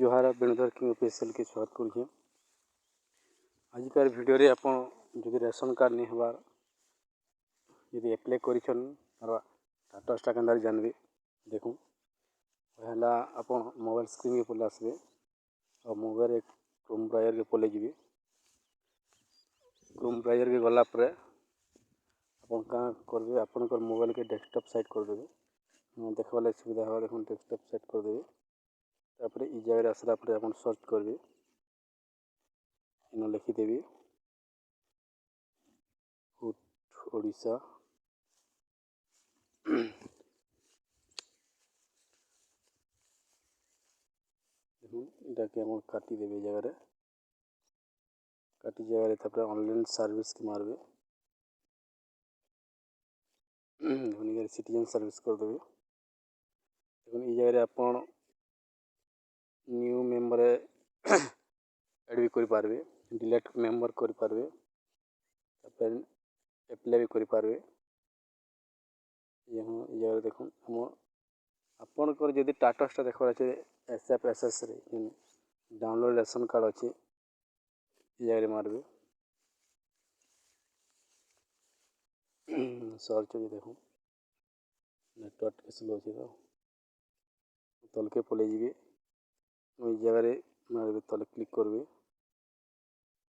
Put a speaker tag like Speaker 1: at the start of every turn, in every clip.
Speaker 1: जोहार Venudhar king official के स्वागत करुचे। आजिकार वीडियो रे आप जो रेशन कार्ड नहीं हबार यदि एप्लाय करिछन स्टाटसटा केंदार जानबे देखूँ पहला आप मोबाइल स्क्रीन के पल्ले आसबे और मोबाइल क्रोम ब्राउज़र के पल्ले जी क्रोम ब्राउज़र के गला पर आपन का करबे आपनकर मोबाइल के डेस्कटॉप साइड कर देबे देखबा लगे सुविधा होगा। देखो डेस्कटॉप सेट कर देबे तापर ई जगह आसला पर आपन सर्च करबे इन लिखिदेबी ओडिशा देखो इटा के हम काटी देबे जगह काटी जगह तापर ऑनलाइन सर्विस के मारबे धोनी सिटीजन सर्विस कर देबे। देखो ई जगह आपन न्यू मेंबर ऐड भी कर पारबे डिलीट मेंबर कर पारबे तापर एप्लाई भी कर पारबे। यहाँ जगह देखो हम आपनकर जदि स्टेटसटा देखबार अच्छे एसएफएसएस रे डाउनलोड रेशन कार्ड अच्छे ये जगह मारबे सर्च भी देखो नेटवर्क के स्लो अच्छे तो तलके पलि जी जगह मारबे तले क्लिक करबे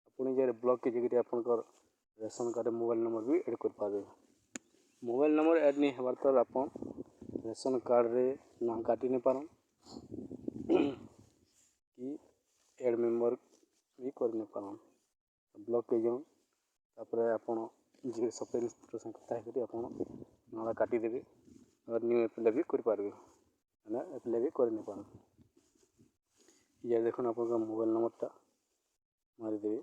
Speaker 1: अपनी जगह ब्लॉक के जगह आपनकर रेशन कार्ड मोबाइल नंबर भी ऐड कर पारबे। मोबाइल नंबर ऐड नहीं हबार तर आपन रेशन कार्ड रे ना काटी नहीं पारन कि ऐड मेंबर भी कर नहीं पारन ब्लॉक के जाऊँ तापर आपन जी सब इंस्पेक्टर से कथा करी आपन ना काटी देबे और न्यू एप्लाई भी कर पारबे ना एप्लाई भी कर नहीं पारन। ये देखो आप मोबाइल नंबरटा मारिदेबे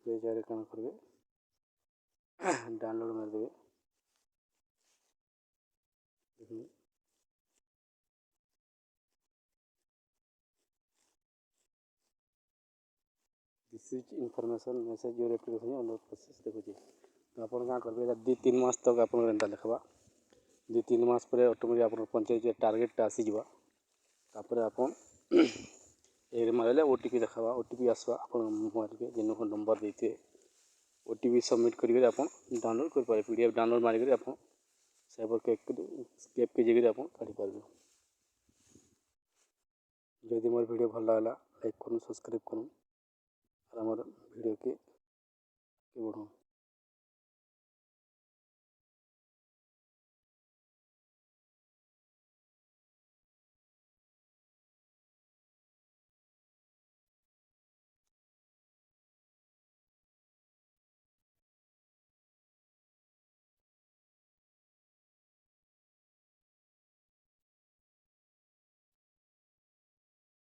Speaker 1: जगह कौन करबे डाउनलोड मारिदेबे receive information message your application online process देखो तो आप करेंगे 2-3 मास तक आप देखा 2-3 मास पर ऑटोमेटिक आप पंचायत टार्गेटा आसीजा तापर आप मारे ओटीपी देखा ओटीपी आसवा आप मोबाइल के जिन नंबर देते ओटीपी सबमिट करेंगे आप डाउनलोड कर पारे पीडीएफ डाउनलोड मारिक आप साइबर कैप के जगह आप काढ़ी पारे। जदि मोर वीडियो भल लगा लाइक करूँ सब्सक्राइब करूँ और वीडियो के बढ़ाऊँ।